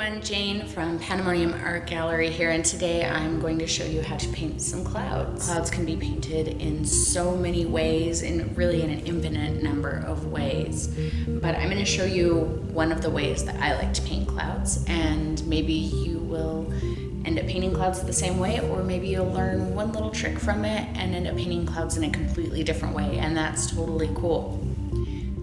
everyone, Jane from Pandemonium Art Gallery here, and today I'm going to show you how to paint some clouds. Clouds can be painted in so many ways, and really in an infinite number of ways. But I'm going to show you one of the ways that I like to paint clouds, and maybe you will end up painting clouds the same way, or maybe you'll learn one little trick from it and end up painting clouds in a completely different way, and that's totally cool.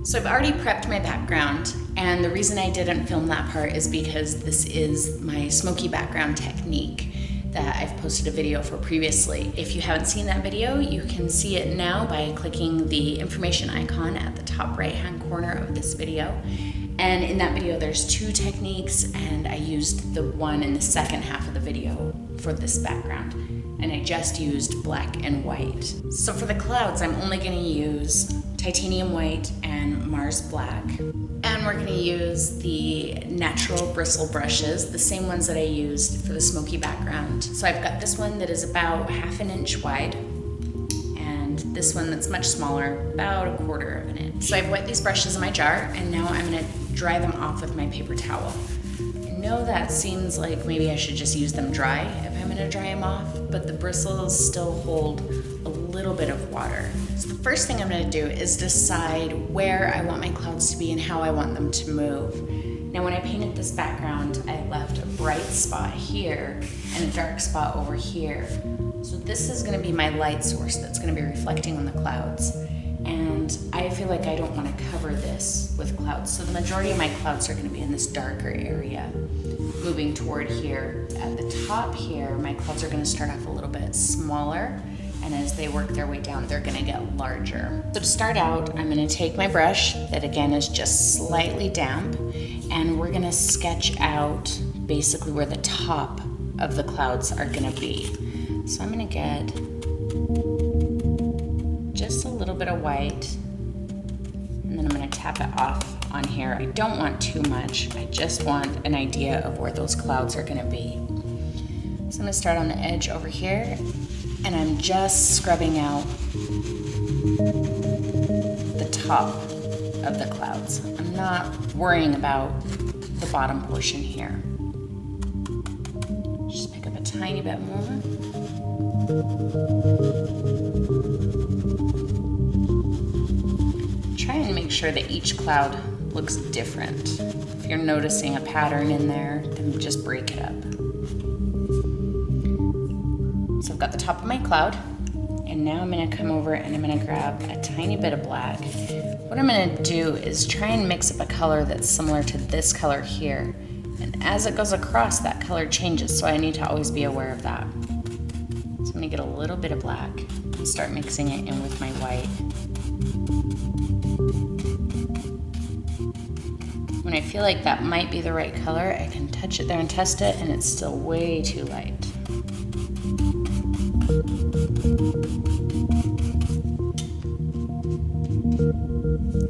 So I've already prepped my background, and the reason I didn't film that part is because this is my smoky background technique that I've posted a video for previously. If you haven't seen that video, you can see it now by clicking the information icon at the top right hand corner of this video. And in that video there's two techniques, and I used the one in the second half of the video for this background. And I just used black and white. So for the clouds, I'm only gonna use titanium white and Mars black. And we're gonna use the natural bristle brushes, the same ones that I used for the smoky background. So I've got this one that is about 1/2 inch wide, and this one that's much smaller, about 1/4 inch. So I've wet these brushes in my jar, and now I'm gonna dry them off with my paper towel. I know that seems like maybe I should just use them dry if I'm gonna dry them off, but the bristles still hold a little bit of water. So the first thing I'm gonna do is decide where I want my clouds to be and how I want them to move. Now when I painted this background, I left a bright spot here and a dark spot over here. So this is gonna be my light source that's gonna be reflecting on the clouds. And I feel like I don't want to cover this with clouds. So the majority of my clouds are going to be in this darker area, moving toward here. At the top here, my clouds are going to start off a little bit smaller, and as they work their way down, they're going to get larger. So to start out, I'm going to take my brush that again is just slightly damp, and we're going to sketch out basically where the top of the clouds are going to be. So I'm going to get just a little bit of white, and then I'm going to tap it off on here. I don't want too much, I just want an idea of where those clouds are going to be. So I'm going to start on the edge over here, and I'm just scrubbing out the top of the clouds. I'm not worrying about the bottom portion here. Just pick up a tiny bit more. Try and make sure that each cloud looks different. If you're noticing a pattern in there, then just break it up. So I've got the top of my cloud, and now I'm gonna come over and I'm gonna grab a tiny bit of black. What I'm gonna do is try and mix up a color that's similar to this color here. And as it goes across, that color changes, so I need to always be aware of that. So I'm gonna get a little bit of black and start mixing it in with my white. When I feel like that might be the right color, I can touch it there and test it, and it's still way too light.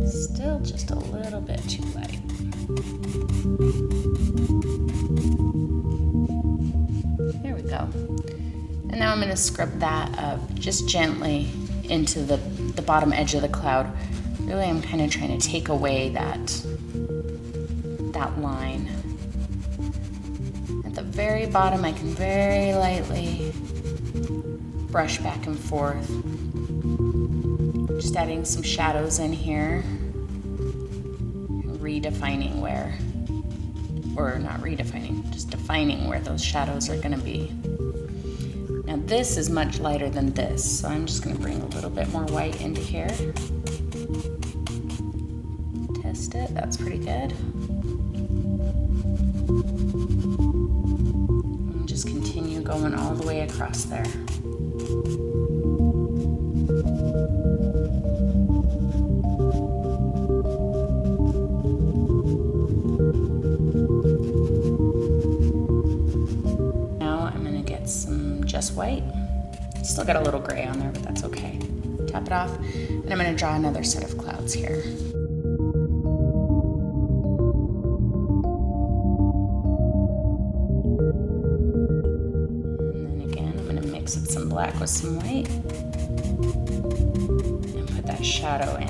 Still just a little bit too light. There we go. And now I'm going to scrub that up just gently into the bottom edge of the cloud. Really, I'm kind of trying to take away that line. At the very bottom, I can very lightly brush back and forth. Just adding some shadows in here. Redefining where, or not redefining, just defining where those shadows are going to be. Now this is much lighter than this, so I'm just going to bring a little bit more white into here. Test it, that's pretty good. And just continue going all the way across there. Just white. Still got a little gray on there, but that's okay. Tap it off, and I'm going to draw another set of clouds here. And then again, I'm going to mix up some black with some white and put that shadow in.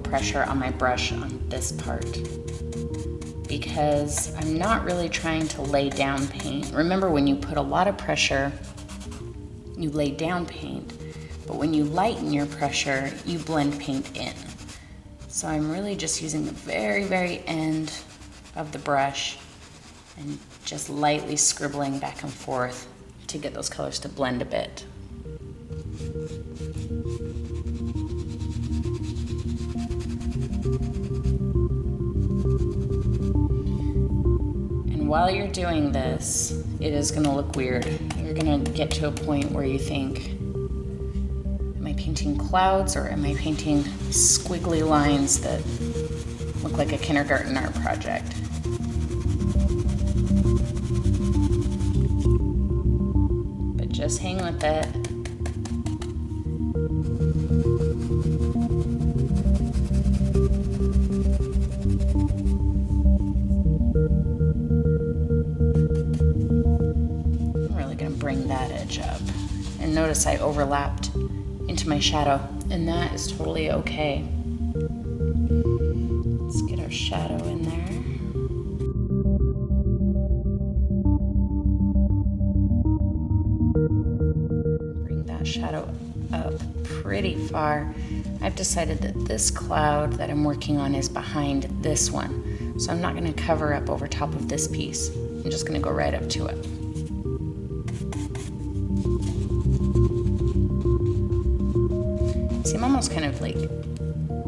pressure on my brush on this part, because I'm not really trying to lay down paint. Remember, when you put a lot of pressure, you lay down paint, but when you lighten your pressure, you blend paint in. So I'm really just using the very, very end of the brush and just lightly scribbling back and forth to get those colors to blend a bit. And while you're doing this, it is gonna look weird. You're gonna get to a point where you think, am I painting clouds or am I painting squiggly lines that look like a kindergarten art project? But just hang with it. I'm really gonna bring that edge up. And notice I overlapped into my shadow, and that is totally okay. Let's get our shadow in there. Bring that shadow up pretty far. I've decided that this cloud that I'm working on is behind this one, so I'm not going to cover up over top of this piece. I'm just going to go right up to it. See, I'm almost kind of like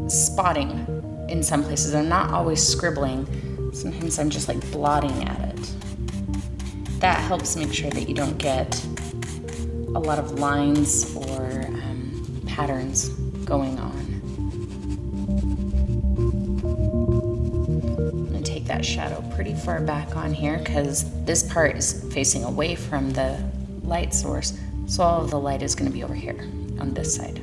spotting in some places. I'm not always scribbling. Sometimes I'm just like blotting at it. That helps make sure that you don't get a lot of lines or patterns going on. I'm gonna take that shadow pretty far back on here because this part is facing away from the light source, so all of the light is gonna be over here on this side.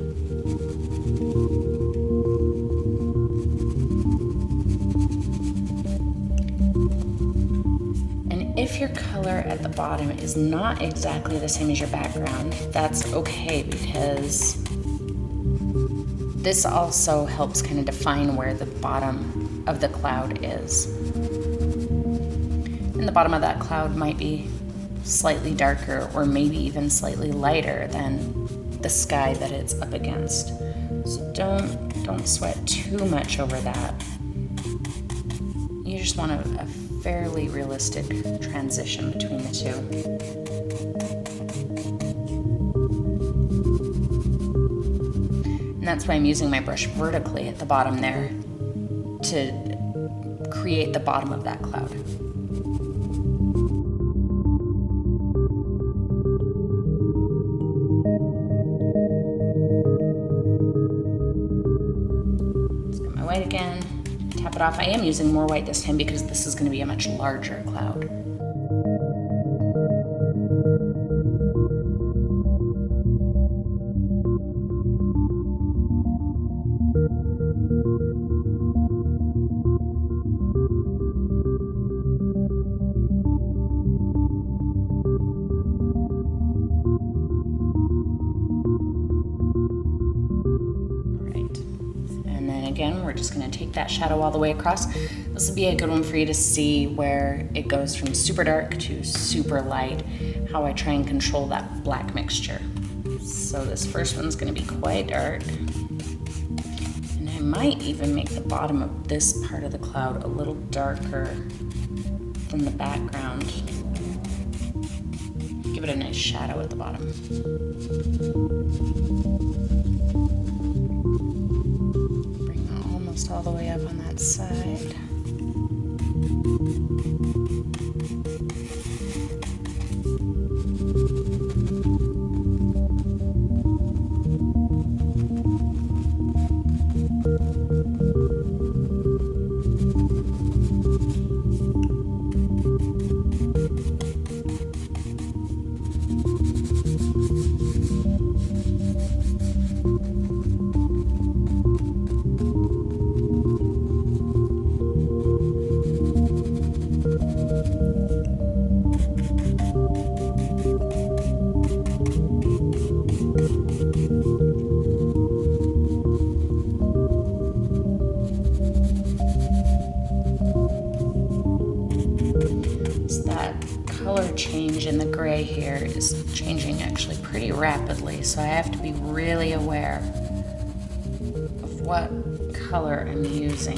If your color at the bottom is not exactly the same as your background, that's okay, because this also helps kind of define where the bottom of the cloud is. And the bottom of that cloud might be slightly darker or maybe even slightly lighter than the sky that it's up against. So don't sweat too much over that. You just want a fairly realistic transition between the two. And that's why I'm using my brush vertically at the bottom there to create the bottom of that cloud. Let's get my white again. Tap it off. I am using more white this time because this is going to be a much larger cloud. Again, we're just going to take that shadow all the way across. This will be a good one for you to see where it goes from super dark to super light, how I try and control that black mixture. So this first one's going to be quite dark. And I might even make the bottom of this part of the cloud a little darker than the background. Give it a nice shadow at the bottom. All the way up on that side. in the gray here is changing actually pretty rapidly, so I have to be really aware of what color I'm using.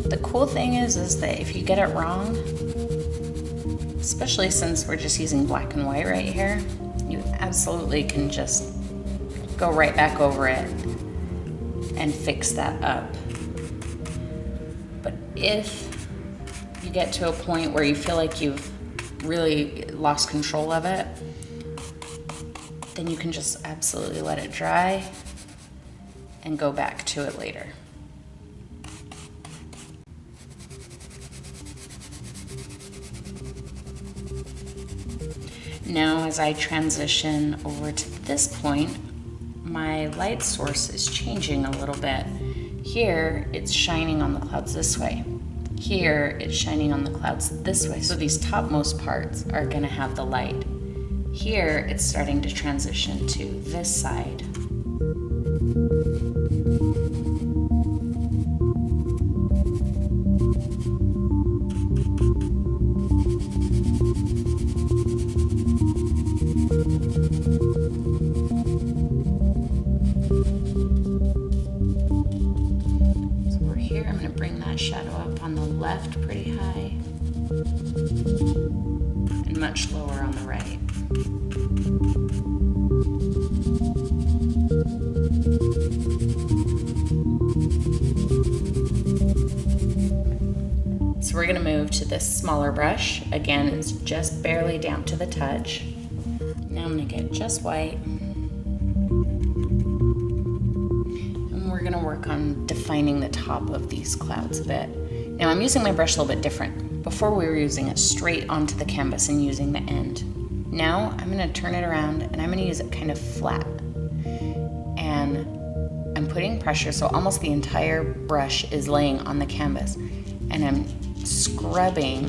The cool thing is that if you get it wrong, especially since we're just using black and white right here, you absolutely can just go right back over it and fix that up. But if you get to a point where you feel like you've really lost control of it, then you can just absolutely let it dry and go back to it later. Now, as I transition over to this point, my light source is changing a little bit. Here, it's shining on the clouds this way. Here, it's shining on the clouds this way. So these topmost parts are gonna have the light. Here, it's starting to transition to this side. I'm going to bring that shadow up on the left pretty high and much lower on the right. So we're going to move to this smaller brush. Again, it's just barely damp to the touch. Now I'm going to get just white. We're going to work on defining the top of these clouds a bit. Now I'm using my brush a little bit different. Before we were using it straight onto the canvas and using the end. Now I'm going to turn it around and I'm going to use it kind of flat. And I'm putting pressure, so almost the entire brush is laying on the canvas. And I'm scrubbing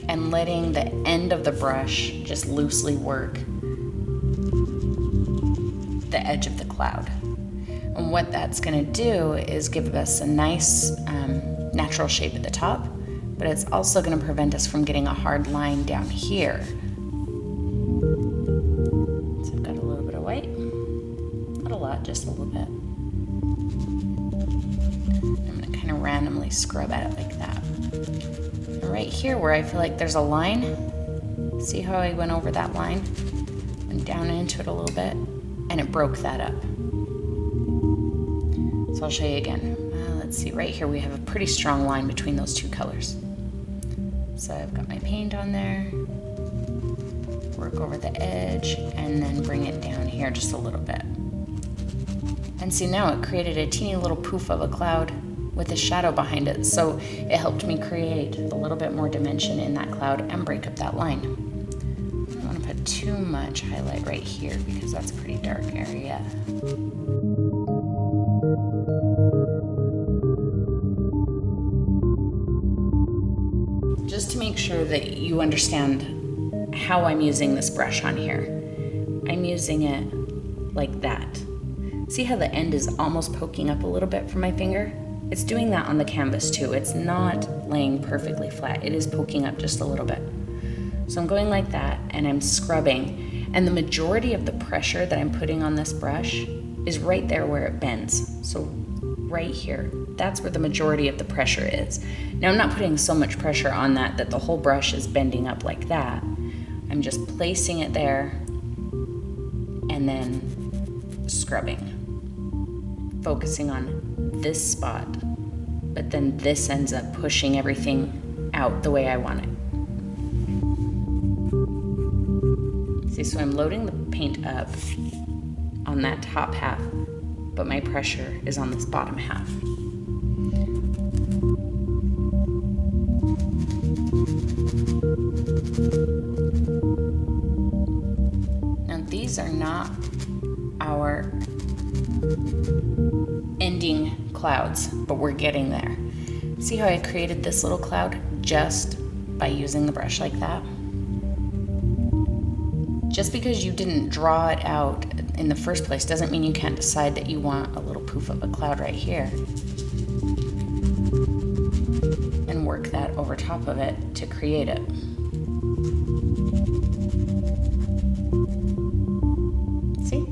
and letting the end of the brush just loosely work the edge of the cloud. And what that's going to do is give us a nice natural shape at the top, but it's also going to prevent us from getting a hard line down here. So I've got a little bit of white, not a lot, just a little bit. I'm going to kind of randomly scrub at it like that. And right here where I feel like there's a line, see how I went over that line? Went down into it a little bit, and it broke that up. So I'll show you again. Let's see, right here we have a pretty strong line between those two colors. So I've got my paint on there, work over the edge, and then bring it down here just a little bit. And see, now it created a teeny little poof of a cloud with a shadow behind it. So it helped me create a little bit more dimension in that cloud and break up that line. I don't want to put too much highlight right here because that's a pretty dark area. Just to make sure that you understand how I'm using this brush on here, I'm using it like that. See how the end is almost poking up a little bit from my finger? It's doing that on the canvas too. It's not laying perfectly flat. It is poking up just a little bit. So I'm going like that and I'm scrubbing, and the majority of the pressure that I'm putting on this brush is right there where it bends. So right here, that's where the majority of the pressure is. Now I'm not putting so much pressure on that the whole brush is bending up like that. I'm just placing it there and then scrubbing, focusing on this spot, but then this ends up pushing everything out the way I want it. See, so I'm loading the paint up on that top half, but my pressure is on this bottom half. Now these are not our ending clouds, but we're getting there. See how I created this little cloud just by using the brush like that? Just because you didn't draw it out in the first place doesn't mean you can't decide that you want a little poof of a cloud right here. work that over top of it to create it. See?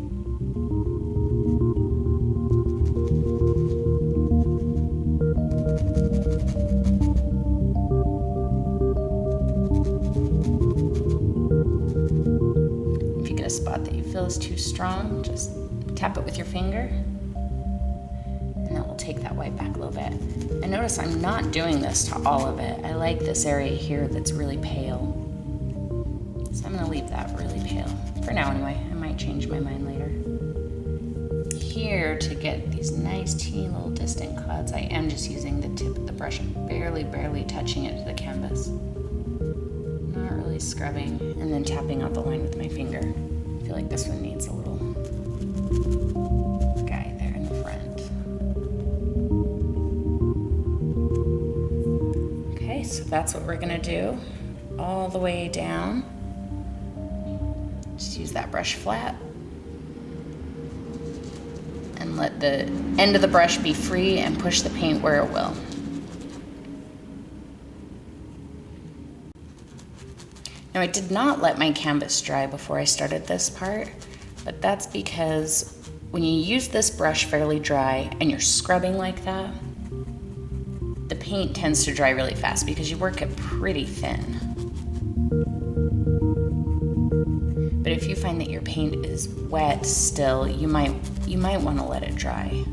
If you get a spot that you feel is too strong, just tap it with your finger, and that will take that white back a little bit. And notice I'm not doing this to all of it. I like this area here that's really pale. So I'm gonna leave that really pale. For now anyway, I might change my mind later. Here, to get these nice teeny little distant clouds, I am just using the tip of the brush, barely touching it to the canvas. Not really scrubbing, and then tapping out the line with my finger. I feel like this one needs a little guy there in the front. Okay, so that's what we're gonna do all the way down. Just use that brush flat and let the end of the brush be free and push the paint where it will. Now I did not let my canvas dry before I started this part, but that's because when you use this brush fairly dry and you're scrubbing like that, the paint tends to dry really fast because you work it pretty thin. But if you find that your paint is wet still, you might want to let it dry.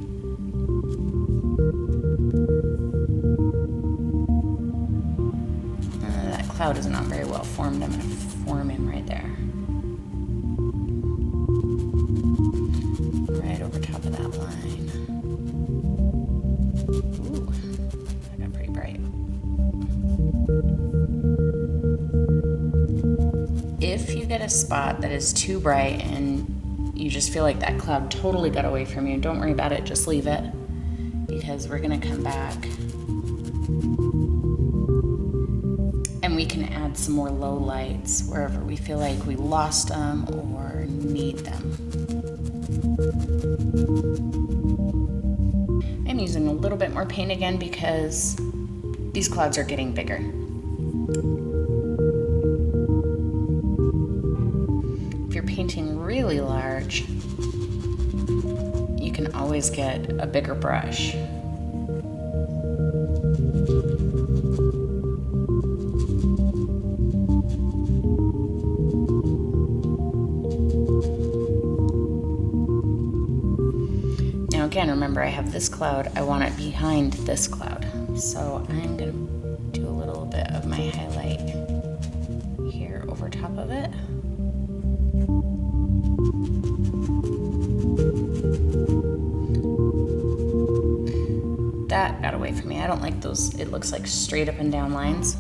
That cloud is not very well formed. I'm going to form him right there. Right over top of that line. Ooh, that got pretty bright. If you get a spot that is too bright and you just feel like that cloud totally got away from you, don't worry about it, just leave it, because we're gonna come back and we can add some more low lights wherever we feel like we lost them or need them. I'm using a little bit more paint again because these clouds are getting bigger. If you're painting really large, you can always get a bigger brush. Now again, remember I have this cloud, I want it behind this cloud. So I'm gonna do a little bit of my highlight here over top of it. That got away from me. I don't like those, it looks like straight up and down lines.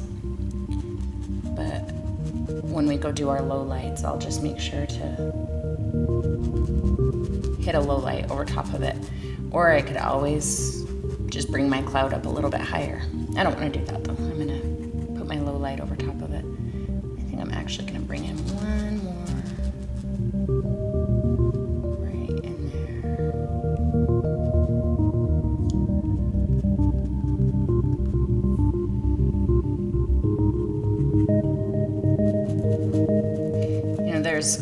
But when we go do our low lights, I'll just make sure to hit a low light over top of it. Or I could always just bring my cloud up a little bit higher. I don't want to do that though. I'm gonna put my low light over top of it. I think I'm actually gonna bring in one more right in there. You know, there's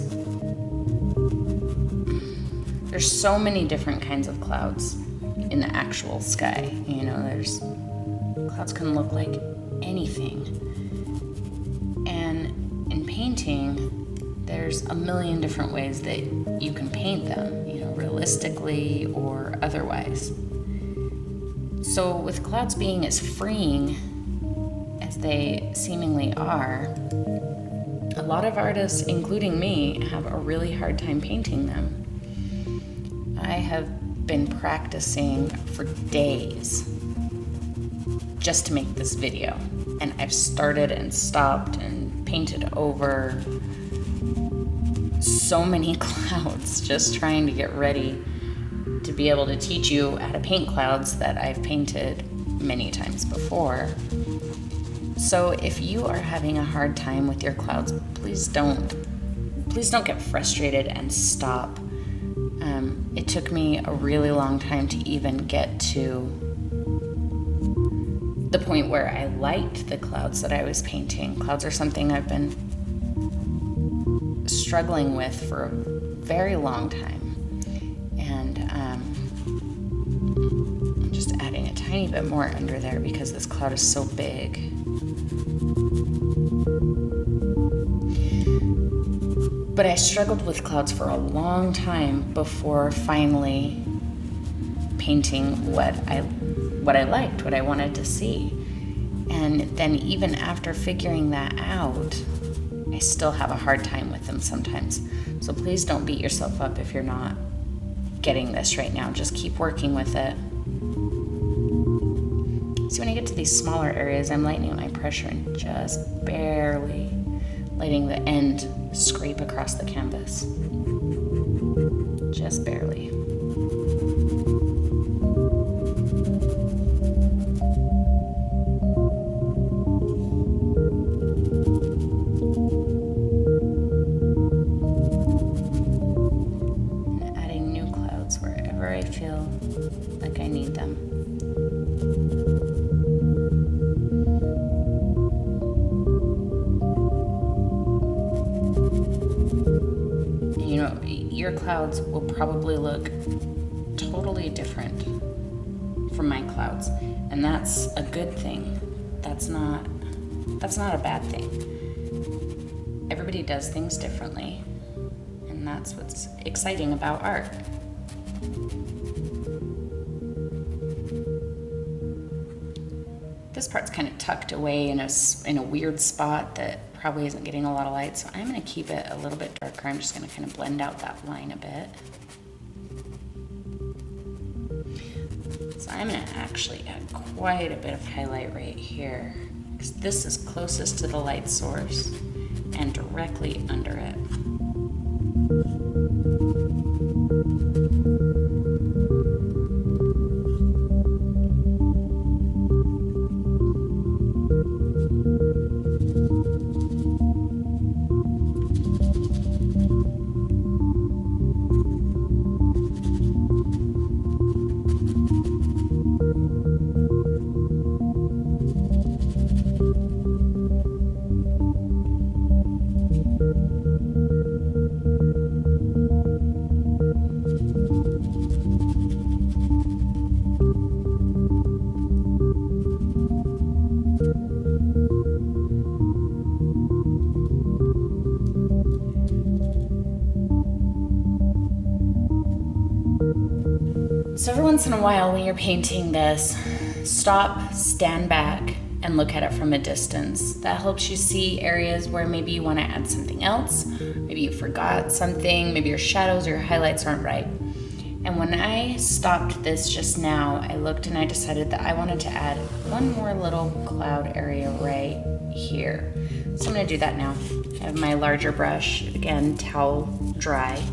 so many different kinds of clouds in the actual sky. You know, there's clouds can look like anything. And in painting, there's a million different ways that you can paint them, you know, realistically or otherwise. So with clouds being as freeing as they seemingly are, a lot of artists, including me, have a really hard time painting them. I have been practicing for days just to make this video, and I've started and stopped and painted over so many clouds just trying to get ready to be able to teach you how to paint clouds that I've painted many times before. So if you are having a hard time with your clouds, please don't get frustrated and stop. It took me a really long time to even get to the point where I liked the clouds that I was painting. Clouds are something I've been struggling with for a very long time. And I'm just adding a tiny bit more under there because this cloud is so big. But I struggled with clouds for a long time before finally painting what I liked, what I wanted to see. And then even after figuring that out, I still have a hard time with them sometimes. So please don't beat yourself up if you're not getting this right now. Just keep working with it. So when I get to these smaller areas, I'm lightening my pressure and just barely letting the end scrape across the canvas. Just barely. And adding new clouds wherever I feel like I need them. You know, your clouds will probably look totally different from my clouds, and that's a good thing. That's not a bad thing. Everybody does things differently, and that's what's exciting about art. This part's kind of tucked away in a weird spot that probably isn't getting a lot of light, so I'm going to keep it a little bit darker. I'm just going to kind of blend out that line a bit. So I'm going to actually add quite a bit of highlight right here, because this is closest to the light source and directly under it. So every once in a while when you're painting this, stop, stand back, and look at it from a distance. That helps you see areas where maybe you want to add something else, maybe you forgot something, maybe your shadows or your highlights aren't right. And when I stopped this just now, I looked and I decided that I wanted to add one more little cloud area right here. So I'm going to do that now. I have my larger brush, again, towel dry.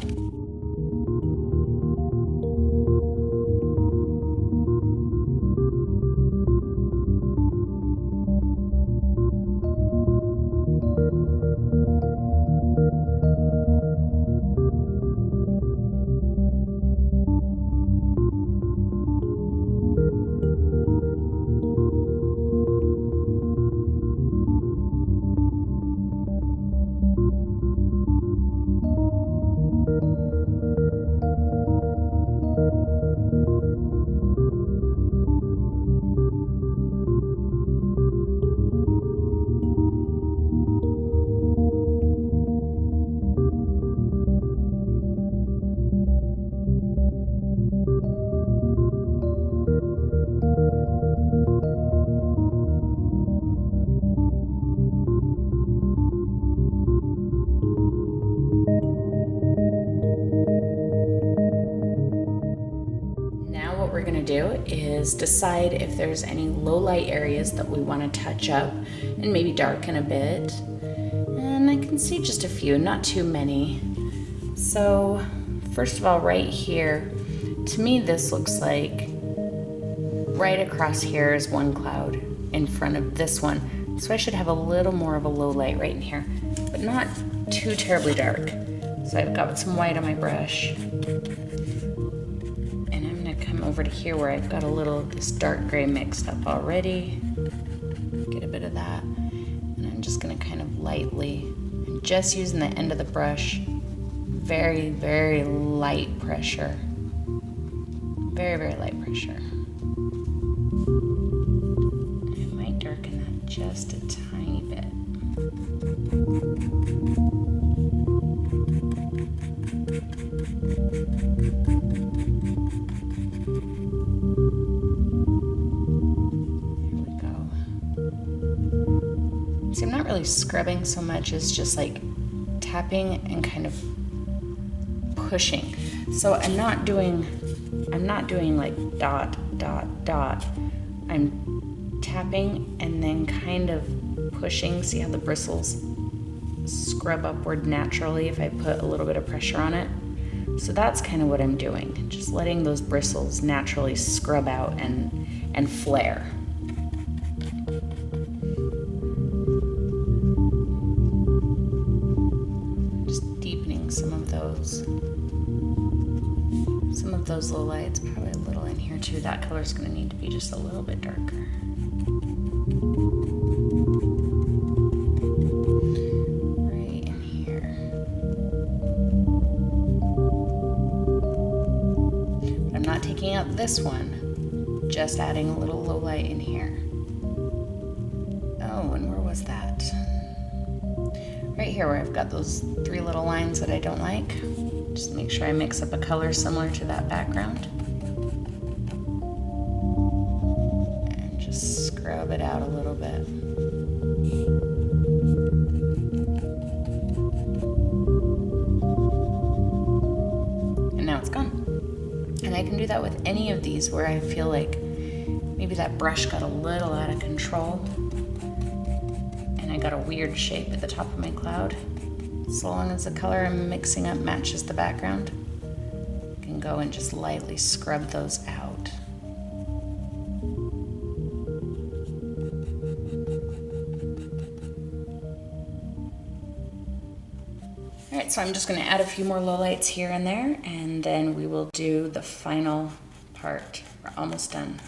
Do is decide if there's any low light areas that we want to touch up and maybe darken a bit. And I can see just a few, not too many. So first of all, right here, to me this looks like right across here is one cloud in front of this one. So I should have a little more of a low light right in here, but not too terribly dark. So I've got some white on my brush. over to here where I've got a little this dark gray mixed up already. Get a bit of that. And I'm just gonna kind of lightly, I'm just using the end of the brush, very, very light pressure. Very, very light pressure. I might darken that just a tiny bit. Here we go. See, I'm not really scrubbing so much as just like tapping and kind of pushing. So I'm not doing like dot, dot, dot. I'm tapping and then kind of pushing. See how the bristles scrub upward naturally if I put a little bit of pressure on it? So that's kind of what I'm doing. Just letting those bristles naturally scrub out and flare. Just deepening some of those low lights, probably a little in here too. That color's gonna need to be just a little bit darker. Right in here. But I'm not taking out this one, just adding a little low light in here. Oh, and where was that? Right here where I've got those 3 little lines that I don't like. Just make sure I mix up a color similar to that background. And just scrub it out a little bit. And now it's gone. And I can do that with any of these where I feel like maybe that brush got a little out of control and I got a weird shape at the top of my cloud. So long as the color I'm mixing up matches the background, I can go and just lightly scrub those out. All right, so I'm just gonna add a few more lowlights here and there, and then we will do the final part. We're almost done.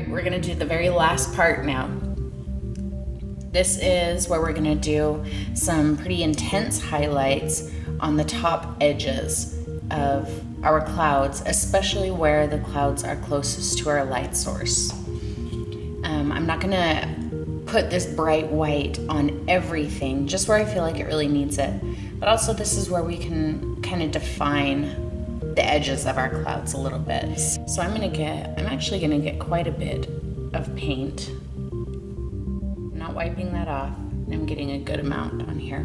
We're gonna do the very last part now. This is where we're gonna do some pretty intense highlights on the top edges of our clouds, especially where the clouds are closest to our light source. I'm not gonna put this bright white on everything, just where I feel like it really needs it. But also this is where we can kind of define the edges of our clouds a little bit. So I'm actually gonna get quite a bit of paint. I'm not wiping that off. I'm getting a good amount on here.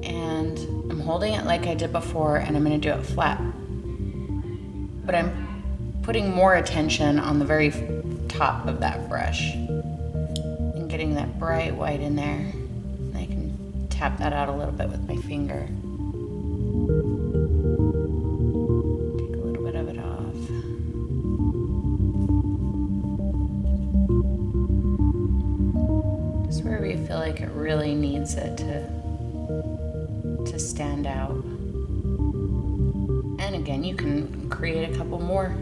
And I'm holding it like I did before, and I'm gonna do it flat. But I'm putting more attention on the very top of that brush and getting that bright white in there. And I can tap that out a little bit with my finger. Where we feel like it really needs it to stand out. And again, you can create a couple more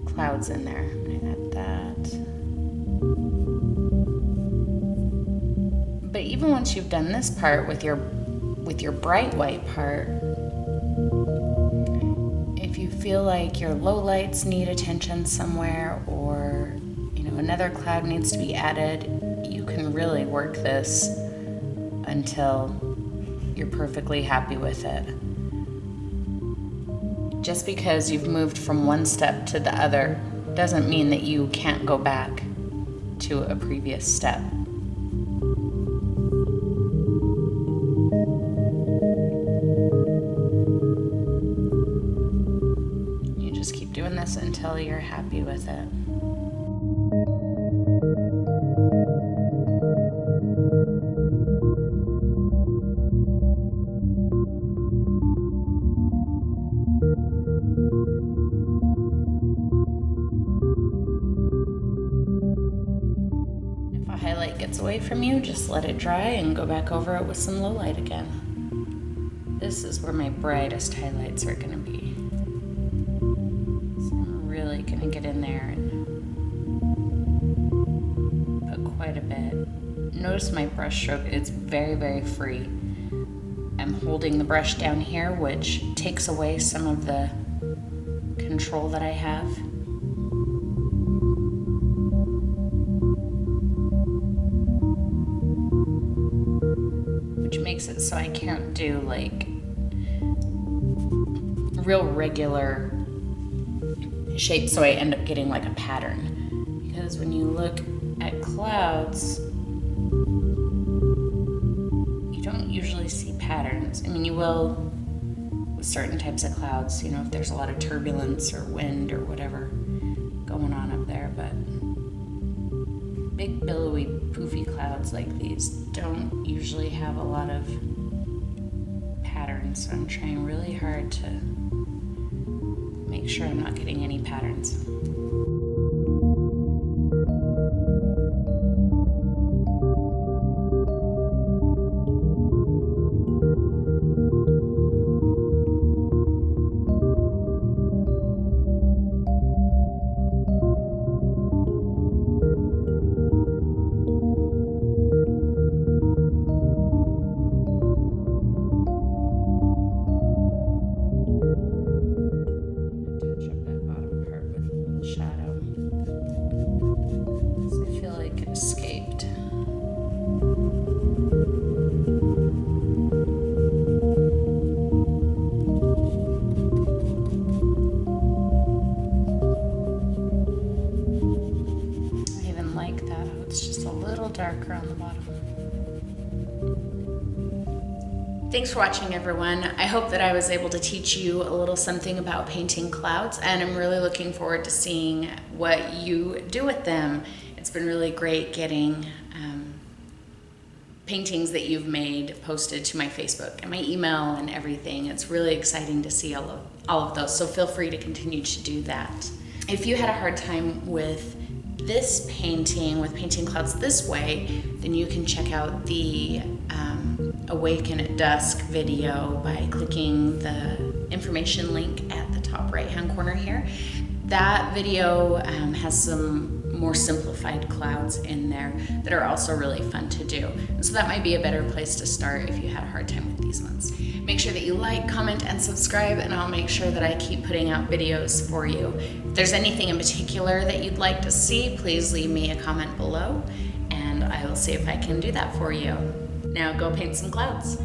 clouds in there. Add that. But even once you've done this part with your bright white part, if you feel like your lowlights need attention somewhere, or another cloud needs to be added, you can really work this until you're perfectly happy with it. Just because you've moved from one step to the other doesn't mean that you can't go back to a previous step. You just keep doing this until you're happy with it. Highlight gets away from you, just let it dry and go back over it with some low light again. This is where my brightest highlights are going to be. So I'm really going to get in there and put quite a bit. Notice my brush stroke, it's very, very free. I'm holding the brush down here, which takes away some of the control that I have. Makes it so I can't do like real regular shapes, so I end up getting like a pattern. Because when you look at clouds, you don't usually see patterns. I mean, you will with certain types of clouds, you know, if there's a lot of turbulence or wind or whatever going on up there, but big billowy poofy clouds like these don't usually have a lot of patterns, so I'm trying really hard to make sure I'm not getting any patterns. Escaped. I even like that. Oh, it's just a little darker on the bottom. Thanks for watching, everyone. I hope that I was able to teach you a little something about painting clouds, and I'm really looking forward to seeing what you do with them. It's been really great getting paintings that you've made posted to my Facebook and my email and everything. It's really exciting to see all of those, so feel free to continue to do that. If you had a hard time with this painting, with painting clouds this way, then you can check out the Awaken at Dusk video by clicking the information link at the top right-hand corner here. That video has some more simplified clouds in there that are also really fun to do. And so that might be a better place to start if you had a hard time with these ones. Make sure that you like, comment, and subscribe, and I'll make sure that I keep putting out videos for you. If there's anything in particular that you'd like to see, please leave me a comment below, and I will see if I can do that for you. Now go paint some clouds.